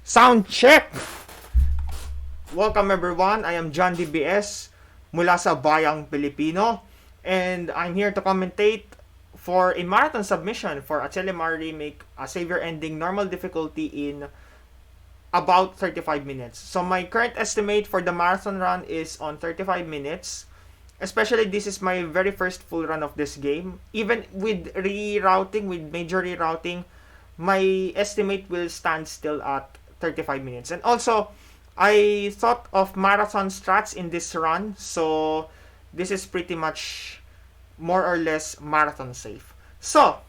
Sound check! Welcome everyone, I am John DBS mula sa Bayang Pilipino, and I'm here to commentate for a marathon submission for Atelier Remake, a Savior Ending normal difficulty in about 35 minutes. So my current estimate for the marathon run is on 35 minutes. Especially this is my very first full run of this game. Even with rerouting, with major rerouting, my estimate will stand still at 35 minutes. And also, I thought of marathon strats in this run, so this is pretty much more or less marathon safe. So,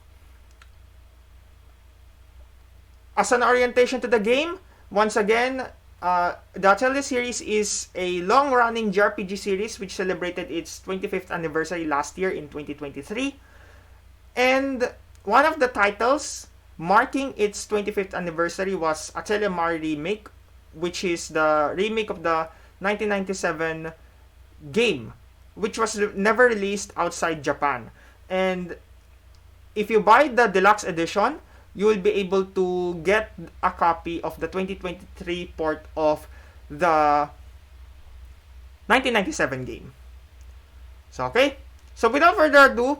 as an orientation to the game, once again, the Atelier series is a long-running JRPG series which celebrated its 25th anniversary last year in 2023. And one of the titles marking its 25th anniversary was Atelier Remake, which is the remake of the 1997 game, which was never released outside Japan. And if you buy the deluxe edition, you will be able to get a copy of the 2023 port of the 1997 game. So, okay. So, without further ado,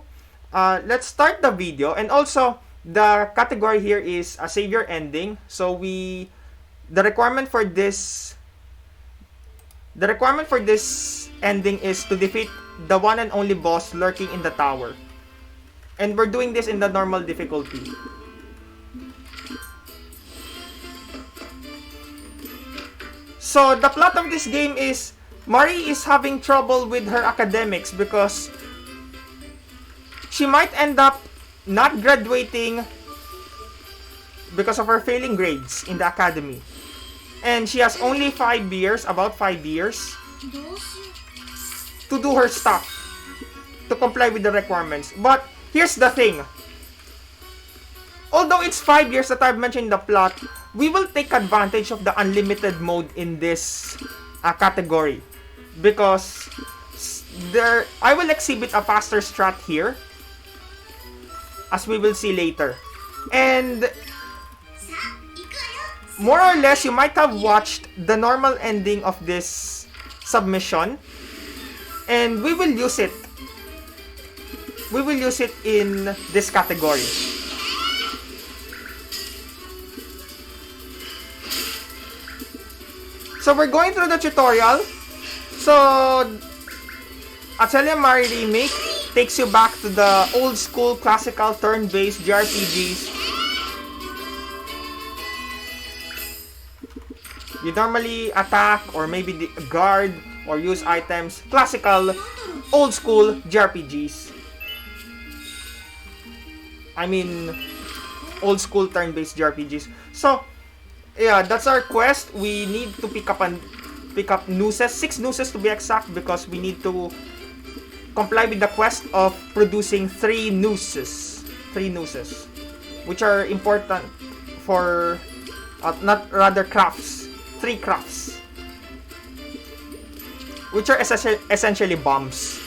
let's start the video. And also, the category here is a Savior Ending. So, the requirement for this ending is to defeat the one and only boss lurking in the tower. And we're doing this in the normal difficulty. So the plot of this game is Mari is having trouble with her academics because she might end up not graduating because of her failing grades in the academy. And she has only about 5 years, to do her stuff, to comply with the requirements. But here's the thing. Although it's 5 years that I've mentioned in the plot, we will take advantage of the unlimited mode in this category. Because I will exhibit a faster strat here, as we will see later. And more or less, you might have watched the normal ending of this submission, and we will use it. We will use it in this category. So we're going through the tutorial. So Atelier Remake takes you back to the old school classical turn-based JRPGs. You normally attack or maybe guard or use items. Classical, old school JRPGs. I mean, old school turn-based JRPGs. So, yeah, that's our quest. We need to pick up nooses, 6 nooses to be exact, because we need to comply with the quest of producing 3 nooses, which are important for, crafts. 3 crafts, which are essentially bombs.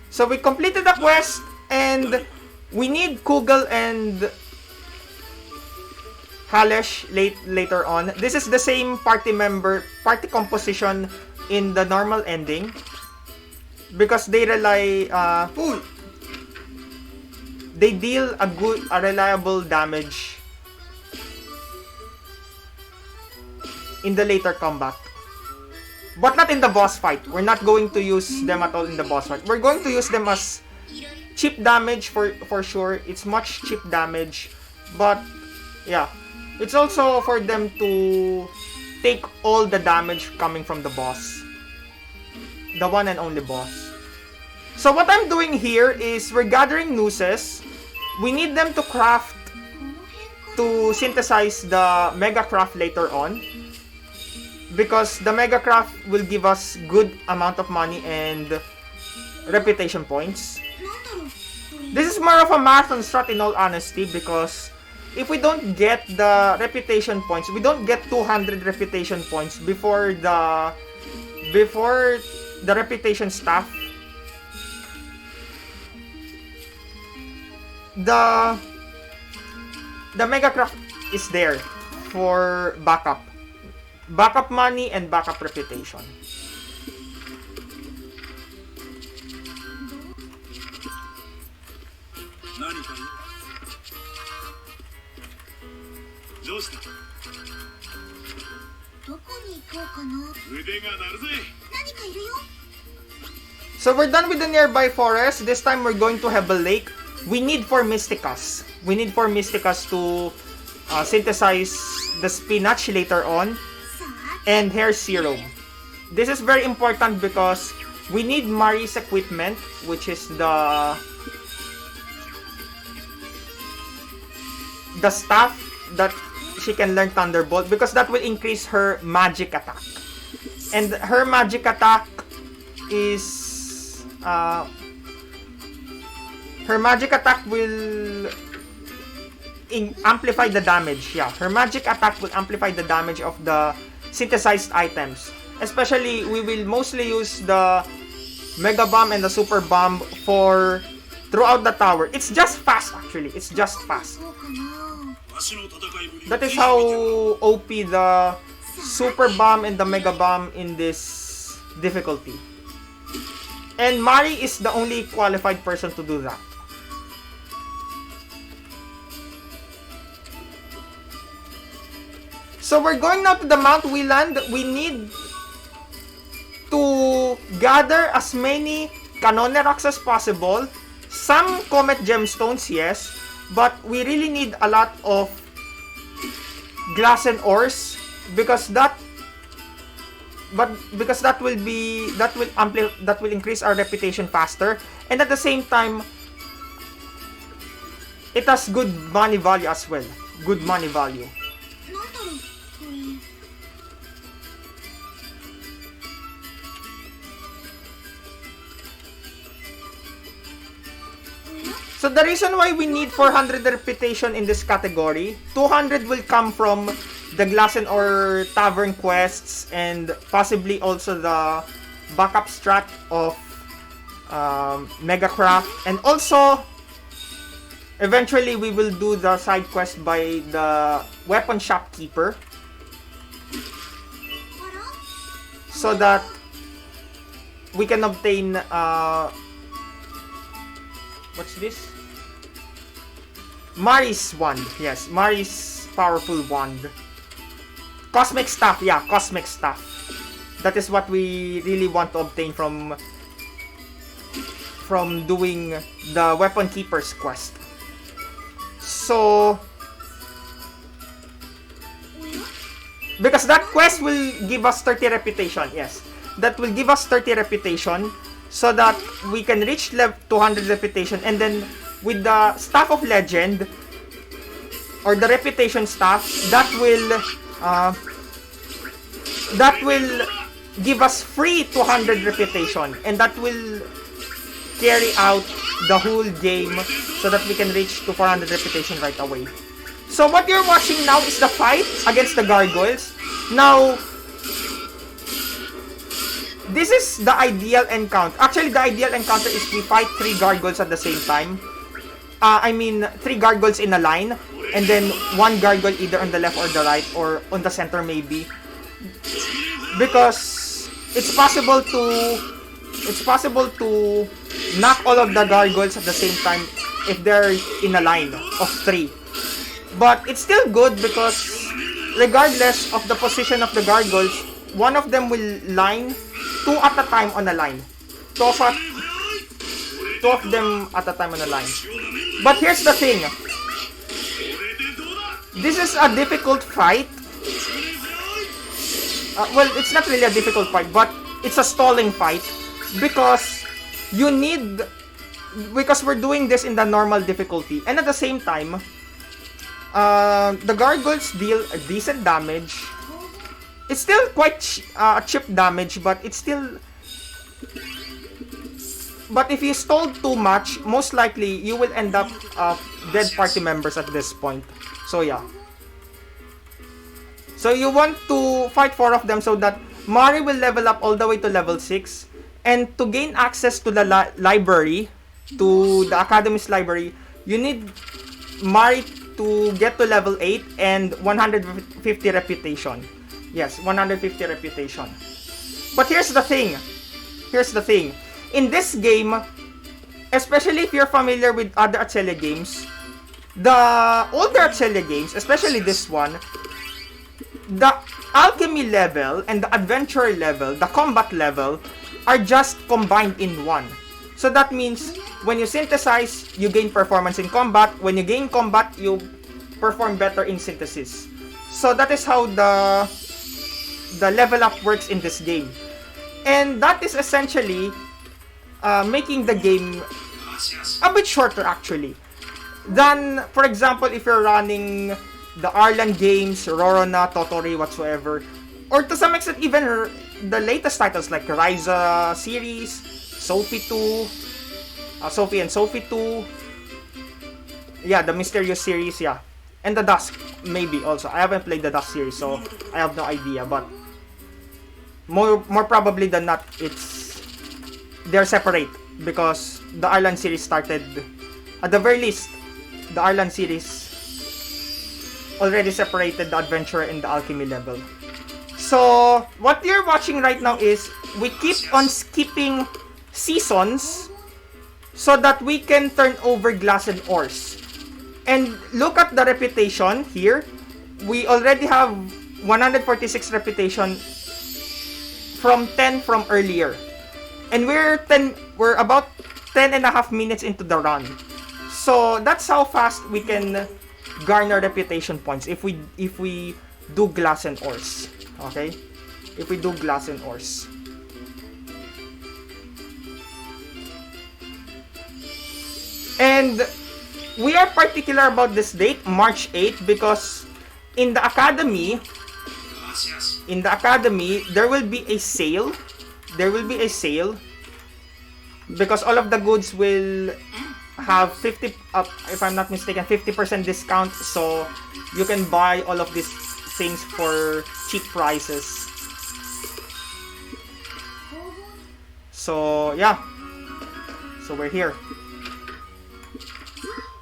So we completed the quest, and we need Kugel and Halesh later on. This is the same party composition in the normal ending, because they they deal a reliable damage in the later combat. But not in the boss fight. We're not going to use them at all in the boss fight. We're going to use them as cheap damage for sure. It's much cheap damage. But, yeah. It's also for them to take all the damage coming from the boss. The one and only boss. So what I'm doing here is we're gathering nooses. We need them to craft to synthesize the Mega Craft later on, because the Mega Craft will give us good amount of money and reputation points. This is more of a marathon strat in all honesty, because if we don't get the reputation points, we don't get 200 reputation points before the reputation staff. The Mega Craft is there for backup money and backup reputation. So we're done with the nearby forest. This time we're going to have a lake. We need 4 Mysticas. We need 4 Mysticas to synthesize the spinach later on and hair serum. This is very important because we need Mari's equipment, which is the staff that she can learn Thunderbolt, because that will increase her magic attack. And her magic attack is her magic attack will amplify the damage. Yeah, her magic attack will amplify the damage of the synthesized items. Especially, we will mostly use the Mega Bomb and the Super Bomb for throughout the tower. It's just fast actually. It's just fast. That is how OP the Super Bomb and the Mega Bomb in this difficulty. And Mari is the only qualified person to do that. So we're going now to the Mount Wieland. We need to gather as many Cannonerocks as possible. Some Comet Gemstones, yes. But we really need a lot of glass and ores, because that will increase our reputation faster, and at the same time it has good money value as well. Good money value. So the reason why we need 400 reputation in this category, 200 will come from the Glass and Ore Tavern quests and possibly also the backup strat of Megacraft, and also eventually we will do the side quest by the Weapon Shopkeeper, so that we can obtain what's this? Mari's wand. Yes, Mari's powerful wand. Cosmic stuff. Yeah, cosmic stuff. That is what we really want to obtain from doing the Weapon Keeper's quest. So, because that quest will give us 30 reputation. Yes, that will give us 30 reputation, so that we can reach level 200 reputation, and then with the Staff of Legend or the reputation staff, that will give us free 200 reputation, and that will carry out the whole game so that we can reach to 400 reputation right away. So what you're watching now is the fight against the gargoyles. Now, this is the ideal encounter. Actually, the ideal encounter is we fight 3 gargoyles at the same time. I mean, 3 gargoyles in a line, and then 1 gargoyle either on the left or the right, or on the center maybe. Because it's possible to knock all of the gargoyles at the same time if they're in a line of 3. But it's still good because regardless of the position of the gargoyles, one of them will line 2 at a time on a line. 2 of them at a time on a line. But here's the thing. This is a difficult fight. Well, it's not really a difficult fight, but it's a stalling fight. Because we're doing this in the normal difficulty. And at the same time, The gargoyles deal a decent damage. It's still quite cheap damage, but it's still... But if you stall too much, most likely you will end up dead party members at this point. So yeah. So you want to fight 4 of them so that Mari will level up all the way to level 6. And to gain access to the library, to the Academy's library, you need Mari to get to level 8 and 150 reputation. Yes, 150 reputation. But here's the thing. Here's the thing. In this game, especially if you're familiar with other Atelier games, the older Atelier games, especially this one, the alchemy level and the adventure level, the combat level, are just combined in one. So that means when you synthesize, you gain performance in combat. When you gain combat, you perform better in synthesis. So that is how the level up works in this game. And that is essentially making the game a bit shorter actually than, for example, if you're running the Arlan games, Rorona, Totori, whatsoever, or to some extent even the latest titles like Ryza series, Sophie 2, Sophie and Sophie 2, yeah, the Mysterious series, yeah, and the Dusk maybe also. I haven't played the Dusk series, so I have no idea, but more probably than not, they're separate because the Arlan series started, at the very least, the Arlan series already separated the adventure and the alchemy level. So what you're watching right now is we keep on skipping seasons so that we can turn over glass and ores. And look at the reputation here. We already have 146 reputation from 10 from earlier. And we're about 10 and a half minutes into the run. So that's how fast we can garner reputation points if we do glass and ores. Okay? If we do glass and ores. And we are particular about this date, March 8th, because in the academy, there will be a sale. There will be a sale because all of the goods will have 50, if I'm not mistaken, 50% discount. So you can buy all of these things for cheap prices. So yeah. So we're here.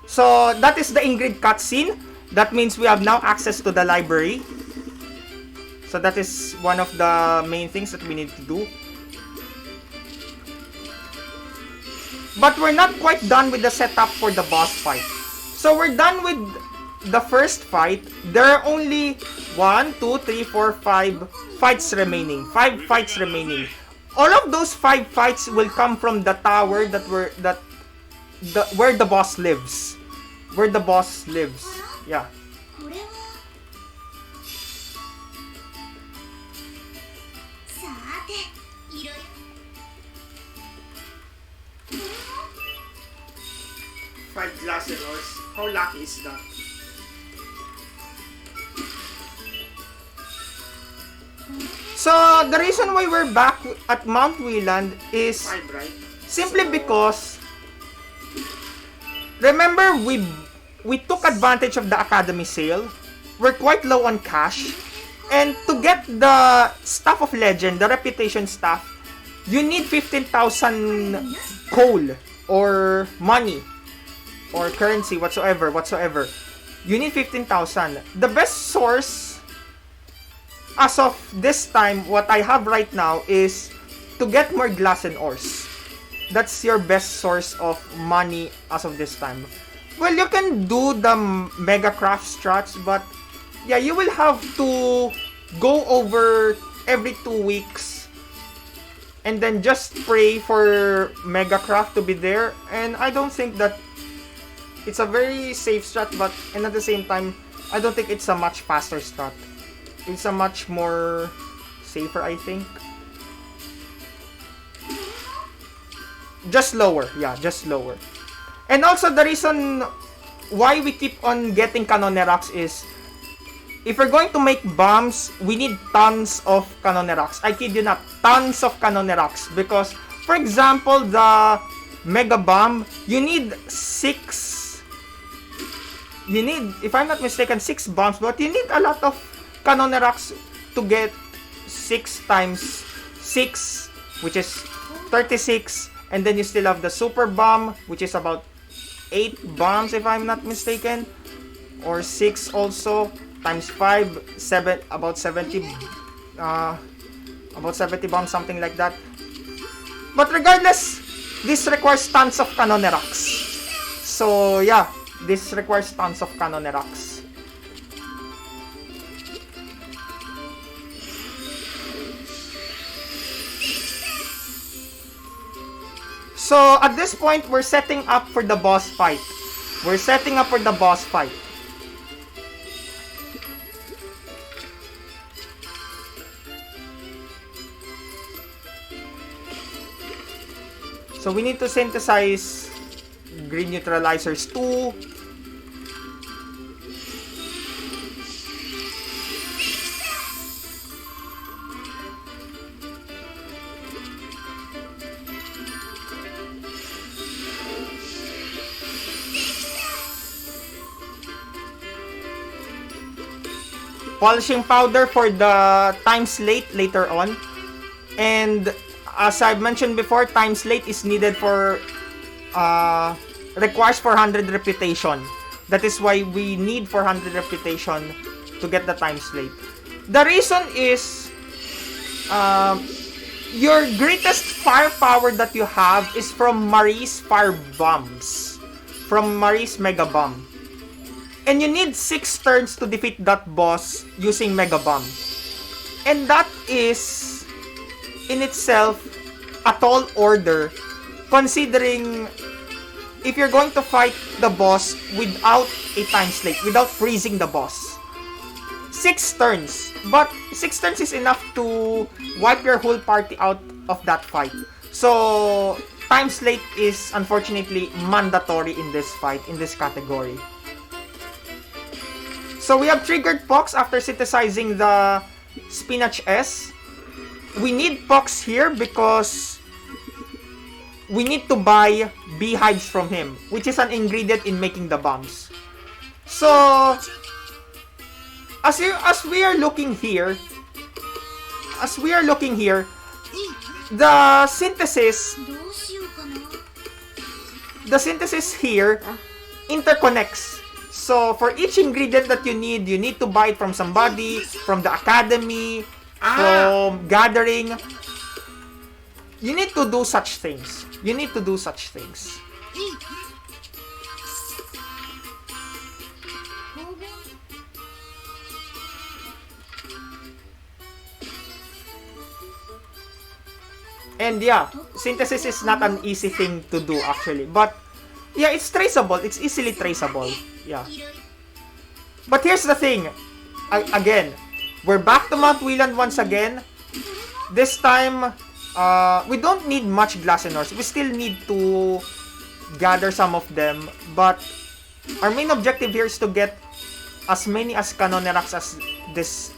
So that is the Ingrid cutscene. That means we have now access to the library. So that is one of the main things that we need to do. But we're not quite done with the setup for the boss fight. So we're done with the first fight. There are only 1, 2, 3, 4, 5 fights remaining. 5 fights remaining. All of those 5 fights will come from the tower where the boss lives. Where the boss lives. Yeah. Five glass and ores. How lucky is that? So the reason why we're back at Mount Wieland is simply because, remember, we took advantage of the Academy sale. We're quite low on cash, and to get the Staff of Legend, the reputation staff, you need 15,000 coal or money or currency whatsoever. You need 15,000. The best source as of this time, what I have right now, is to get more glass and ores. That's your best source of money as of this time. Well, you can do the mega craft strats, but yeah, you will have to go over every 2 weeks and then just pray for mega craft to be there. And I don't think that it's a very safe strat, but and at the same time, I don't think it's a much faster strat. It's a much more safer, I think. Just lower, yeah, just lower. And also the reason why we keep on getting Canonerax is, if we're going to make bombs, we need tons of Canonerax. I kid you not, tons of Canonerax. Because, for example, the Mega Bomb, you need 6... You need, if I'm not mistaken, 6 bombs. But you need a lot of Canonerax to get 6 times 6, which is 36. And then you still have the Super Bomb, which is about 8 bombs, if I'm not mistaken. Or 6 also. Times 5, 7, about 70, about 70 bombs, something like that. But regardless, this requires tons of Canonerax. So yeah, this requires tons of Canonerax. So at this point, we're setting up for the boss fight. We're setting up for the boss fight. So we need to synthesize green neutralizers 2. Polishing powder for the time slate later on. And as I've mentioned before, time slate is needed for, requires 400 reputation. That is why we need 400 reputation to get the time slate. The reason is, your greatest firepower that you have is from Marie's fire bombs. From Marie's Mega Bomb. And you need 6 turns to defeat that boss using Mega Bomb. And that is in itself a tall order, considering if you're going to fight the boss without a time slate, without freezing the boss. 6 turns. But 6 turns is enough to wipe your whole party out of that fight. So time slate is unfortunately mandatory in this fight, in this category. So we have triggered Pox after synthesizing the Spinach S. We need Pox here because we need to buy beehives from him, which is an ingredient in making the bombs. So as we are looking here, the synthesis here interconnects. So for each ingredient that you need to buy it from somebody, from the academy, from gathering. You need to do such things. You need to do such things. And yeah, synthesis is not an easy thing to do actually. But yeah, it's traceable. It's easily traceable. Yeah. But here's the thing. Again, we're back to Mount Wieland once again. This time, we don't need much glass and ores. We still need to gather some of them. But our main objective here is to get as many as Canonerax as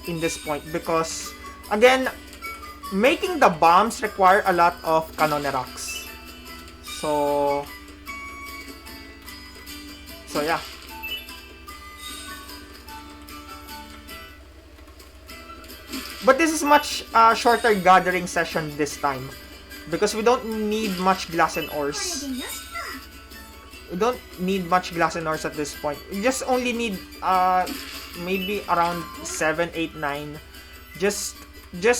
in this point. Because, again, making the bombs require a lot of Canonerax. So yeah. But this is much shorter gathering session this time. Because we don't need much glass and ores. We don't need much glass and ores at this point. We just only need maybe around 7, 8, 9. Just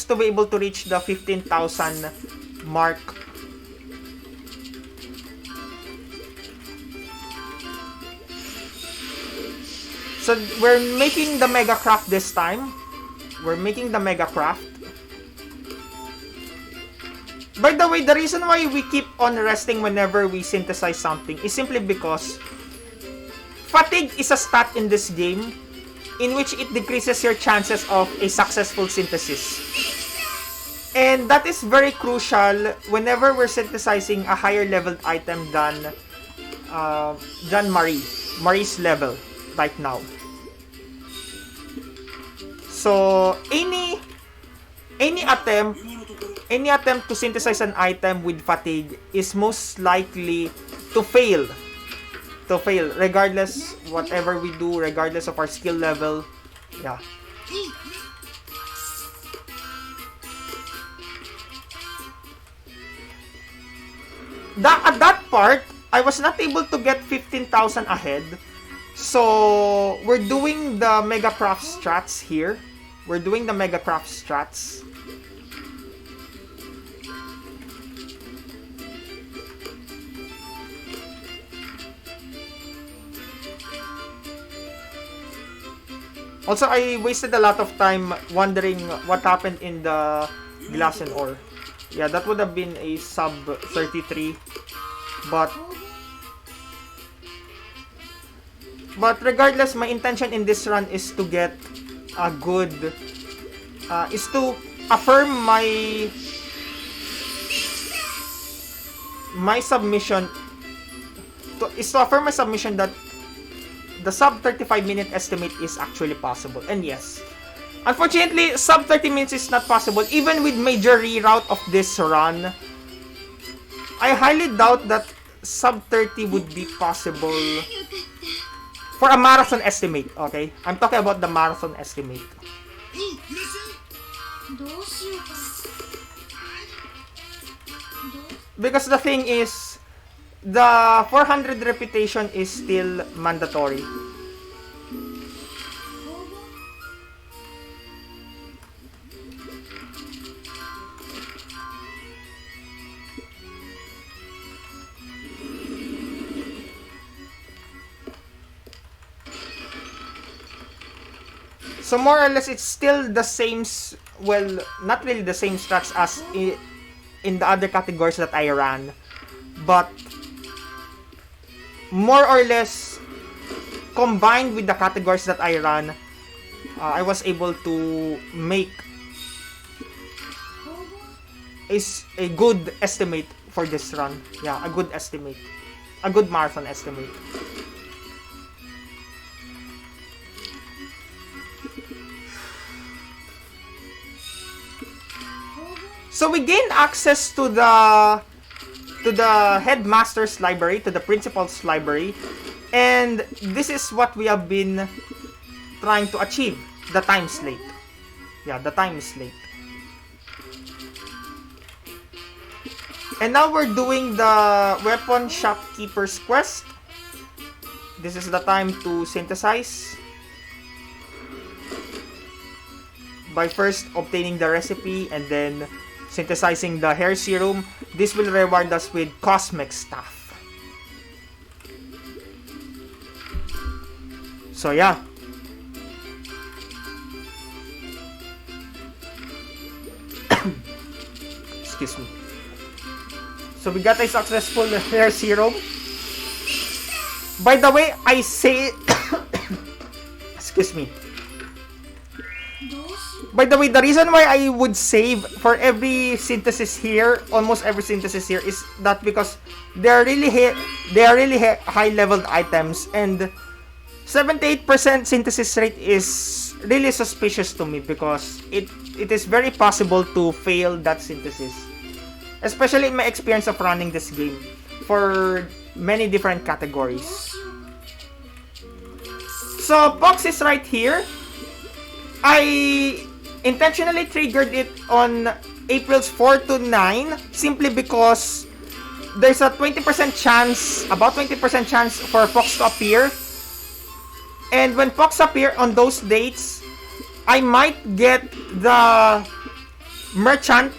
to be able to reach the 15,000 mark. So we're making the Mega Craft this time. We're making the Mega Craft. By the way, the reason why we keep on resting whenever we synthesize something is simply because fatigue is a stat in this game in which it decreases your chances of a successful synthesis. And that is very crucial whenever we're synthesizing a higher leveled item than Marie. Marie's level right now. So any attempt to synthesize an item with fatigue is most likely to fail. Regardless whatever we do, regardless of our skill level. Yeah. At that part, I was not able to get 15,000 ahead. So, we're doing the Mega Craft strats here. Also, I wasted a lot of time wondering what happened in the glass and ore. Yeah, that would have been a sub 33. But regardless, my intention in this run is to get a good... is to affirm my submission... is to affirm my submission that the sub 35 minute estimate is actually possible. And yes, unfortunately, sub 30 minutes is not possible. Even with major reroute of this run, I highly doubt that sub 30 would be possible for a marathon estimate, okay? I'm talking about the marathon estimate. Because the thing is, the 400 reputation is still mandatory. So more or less, it's still the same, well, not really the same strats as in the other categories that I ran. But more or less, combined with the categories that I ran, I was able to make a good estimate for this run. Yeah, a good estimate. A good marathon estimate. So we gain access to the headmaster's library, to the principal's library, and this is what we have been trying to achieve, the time slate. Yeah, the time slate. And now we're doing the weapon shopkeeper's quest. This is the time to synthesize by first obtaining the recipe and then synthesizing the hair serum. This will reward us with cosmic stuff. So yeah. Excuse me. So we got a successful hair serum. By the way, I say... Excuse me. By the way, the reason why I would save for every synthesis here, almost every synthesis here, is that because they are really high-leveled items, and 78% synthesis rate is really suspicious to me because it is very possible to fail that synthesis, especially in my experience of running this game for many different categories. So Pox is right here. I intentionally triggered it on April's 4 to 9 simply because there's a 20% chance, about 20% chance for Fox to appear. And when Fox appear on those dates, I might get the merchant.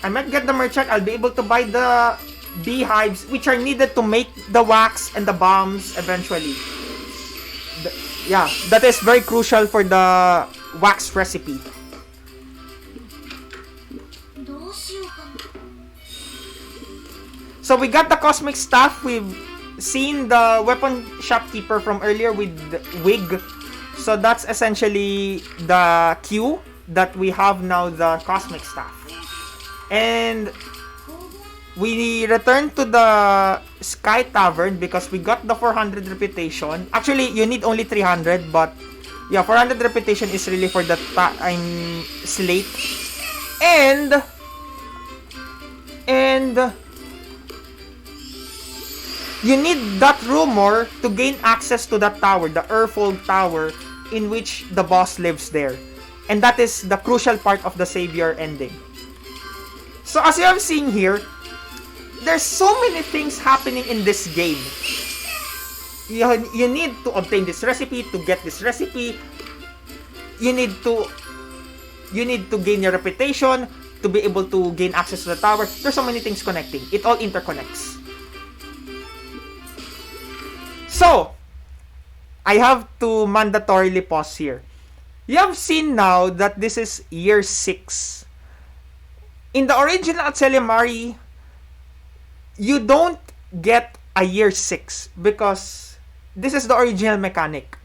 I'll be able to buy the beehives which are needed to make the wax and the bombs eventually. Yeah, that is very crucial for the wax recipe. So we got the cosmic stuff. We've seen the weapon shopkeeper from earlier with the wig. So that's essentially the cue that we have now the cosmic stuff. And we returned to the Sky Tavern because we got the 400 reputation. Actually, you need only 300, but yeah, 400 reputation is really for the time slate. And you need that rumor to gain access to that tower, the Earthfold Tower, in which the boss lives there. And that is the crucial part of the Savior ending. So as you have seen here, there's so many things happening in this game. You need to obtain this recipe, to get this recipe. You need to gain your reputation, to be able to gain access to the tower. There's so many things connecting. It all interconnects. So, I have to mandatorily pause here. You have seen now that this is year 6. In the original Atelier, you don't get a year 6 because this is the original mechanic.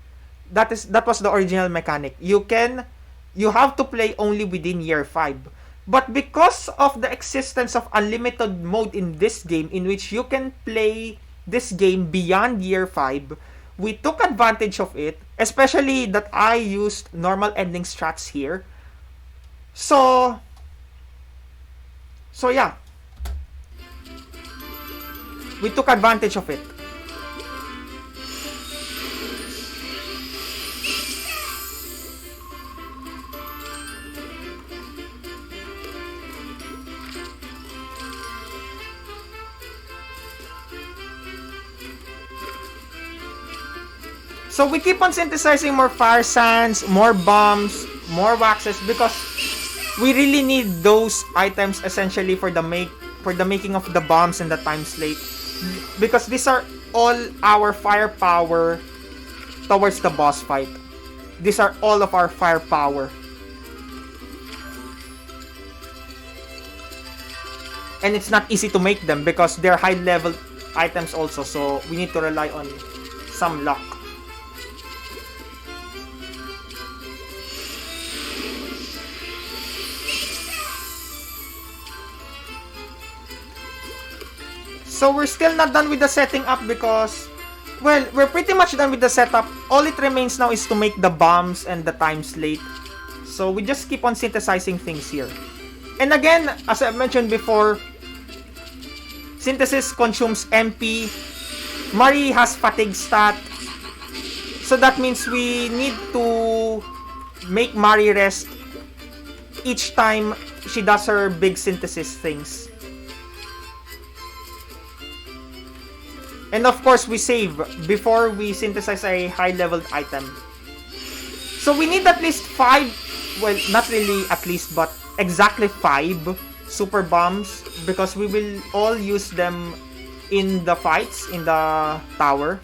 That was the original mechanic. You have to play only within year 5. But because of the existence of unlimited mode in this game, in which you can play this game beyond year 5, we took advantage of it, especially that I used normal ending strats here. So yeah, we took advantage of it. So we keep on synthesizing more fire sands, more bombs, more waxes, because we really need those items essentially for the making of the bombs and the time slate, because these are all our firepower towards the boss fight. These are all of our firepower. And it's not easy to make them because they're high level items also, so we need to rely on some luck. So we're still not done with the setting up because, well, we're pretty much done with the setup. All it remains now is to make the bombs and the time slate. So we just keep on synthesizing things here. And again, as I mentioned before, synthesis consumes MP. Mari has fatigue stat. So that means we need to make Mari rest each time she does her big synthesis things. And of course, we save before we synthesize a high-leveled item. So we need at least 5, well, not really at least, but exactly 5 super bombs, because we will all use them in the fights in the tower.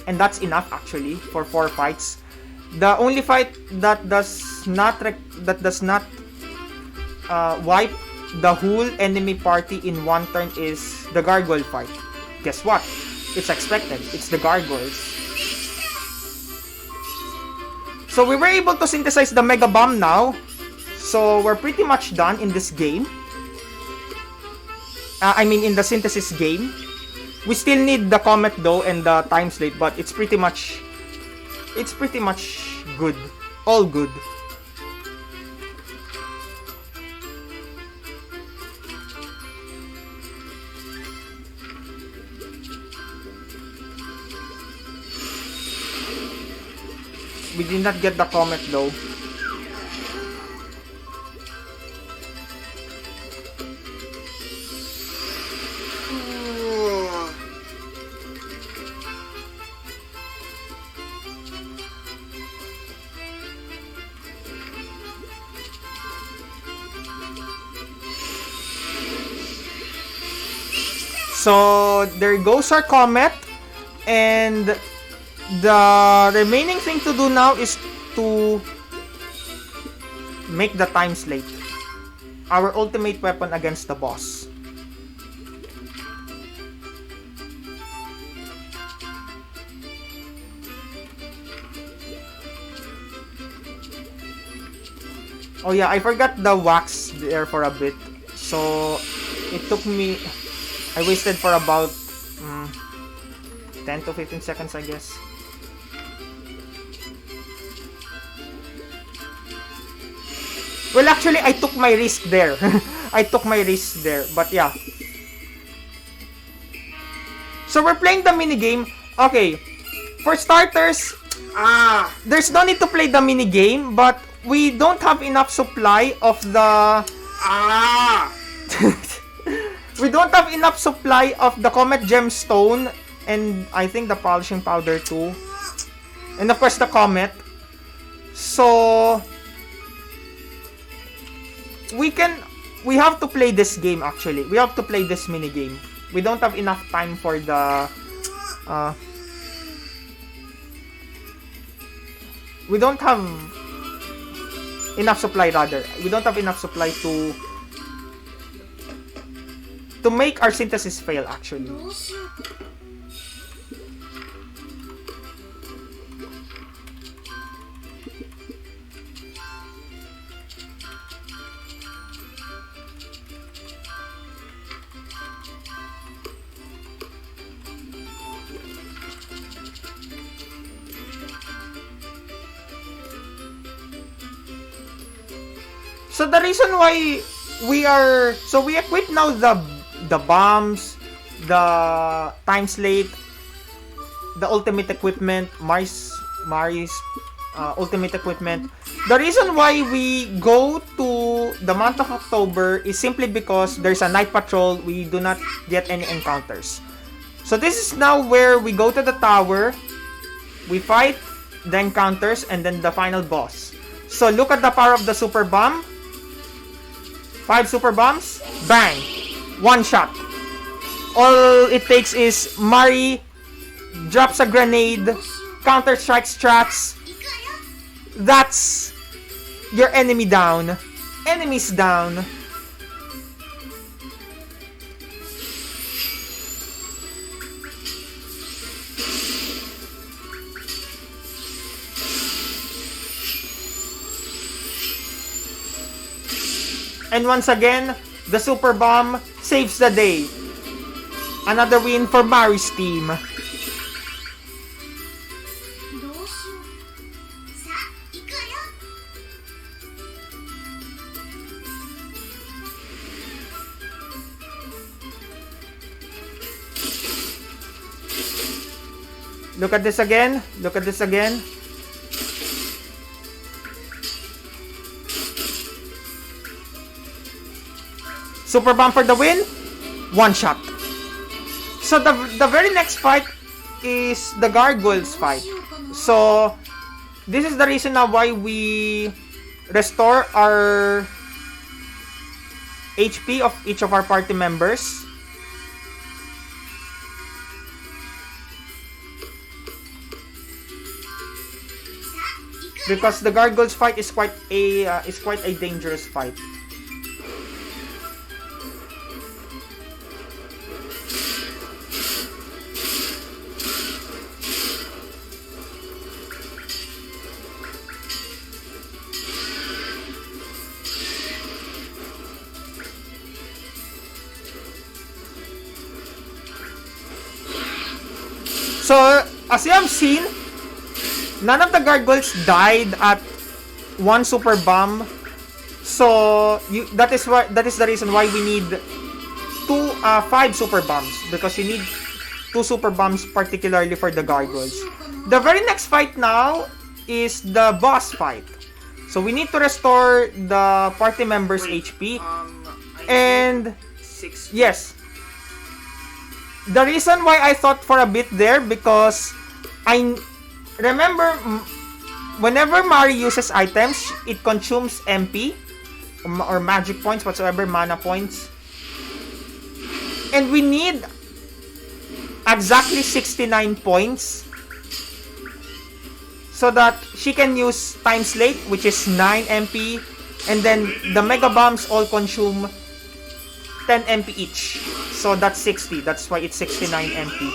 And that's enough actually for 4 fights. The only fight that does not wipe the whole enemy party in one turn is the gargoyle fight. Guess what? It's expected. It's the gargoyles. So we were able to synthesize the Mega Bomb now. So we're pretty much done in this game. In the synthesis game. We still need the Comet though and the time slate, but it's pretty much good. All good. We did not get the Comet though. So there goes our Comet, and the remaining thing to do now is to make the time slate, our ultimate weapon against the boss. Oh yeah, I forgot the wax there for a bit. So it took me... I wasted for about 10 to 15 seconds, I guess. Well, actually, I took my risk there. I took my risk there. But yeah. So we're playing the minigame. Okay. For starters, there's no need to play the minigame, but we don't have enough supply of the... We don't have enough supply of the Comet Gemstone, and I think the polishing powder too. And of course the Comet. So... We have to play this game actually. We have to play this minigame. We don't have enough time for the... we don't have enough supply rather. We don't have enough supply to make our synthesis fail actually. So the reason why we equip now the bombs, the time slate, the ultimate equipment, Mari's ultimate equipment. The reason why we go to the month of October is simply because there's a night patrol. We do not get any encounters. So this is now where we go to the tower, we fight the encounters, and then the final boss. So look at the power of the super bomb. 5 super bombs, bang, 1 shot. All it takes is Mari drops a grenade, counter-strike strats. That's your enemy down. Enemies down. And once again, the super bomb saves the day. Another win for Mari's team. Look at this again. Look at this again. Super bomb for the win. 1 shot. So the very next fight is the gargoyles fight. So this is the reason now why we restore our HP of each of our party members. Because the gargoyles fight is quite a dangerous fight. So, as you have seen, none of the gargoyles died at 1 super bomb. So, that is the reason why we need 5 super bombs, because you need 2 super bombs particularly for the gargoyles. The very next fight now is the boss fight. So we need to restore the party members' HP. And yes, the reason why I thought for a bit there, because I remember whenever Mari uses items, it consumes MP or magic points, whatsoever, mana points. And we need exactly 69 points so that she can use time slate, which is 9 MP, and then the mega bombs all consume 10 MP each. So that's 60. That's why it's 69 MP.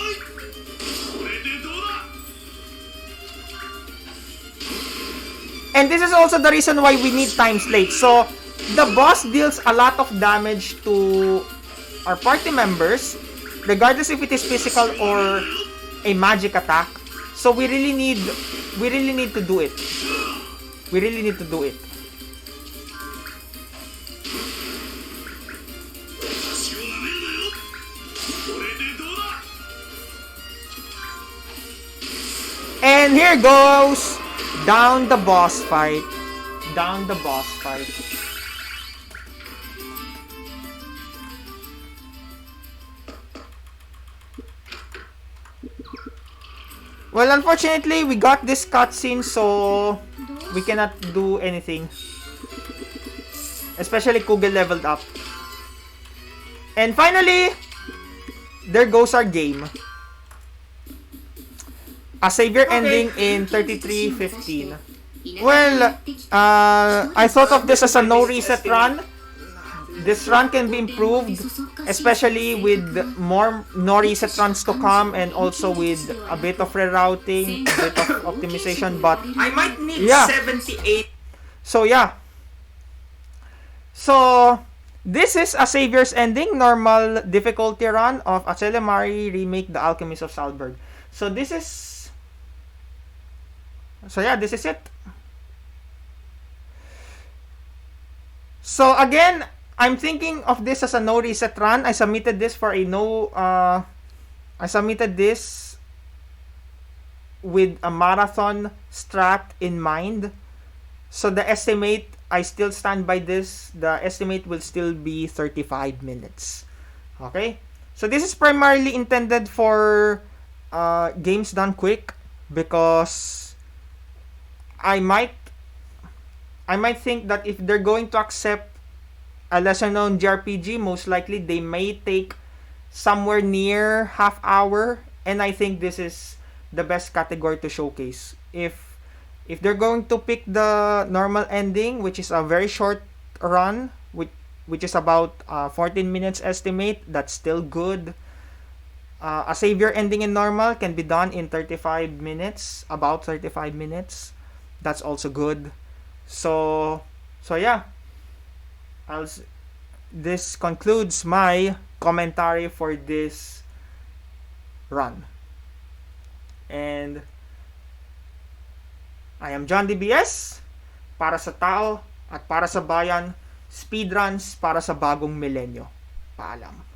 And this is also the reason why we need time slate. So the boss deals a lot of damage to our party members, regardless if it is physical or a magic attack. So we really need to do it. We really need to do it. And here goes down the boss fight. Down the boss fight. Well, unfortunately, we got this cutscene, so we cannot do anything. Especially Kugel leveled up. And finally, there goes our game. A savior ending in 33:15. Well, I thought of this as a no reset run. This run can be improved, especially with more no reset runs to come, and also with a bit of rerouting, a bit of optimization. But I might need 78. So yeah. So this is a savior's ending normal difficulty run of Atelier Remake: The Alchemist of Salzburg. So this is. So yeah, this is it. So again, I'm thinking of this as a no reset run. I submitted this for a no. I submitted this with a marathon strat in mind. So the estimate, I still stand by this. The estimate will still be 35 minutes. Okay. So this is primarily intended for games done quick, because I might think that if they're going to accept a lesser known JRPG, most likely they may take somewhere near half hour, and I think this is the best category to showcase. If they're going to pick the normal ending, which is a very short run, which is about 14 minutes estimate, that's still good. A savior ending in normal can be done in 35 minutes, about 35 minutes. That's also good. So yeah. This concludes my commentary for this run. And I am John DBS, para sa tao at para sa bayan, speedruns para sa bagong milenyo. Paalam.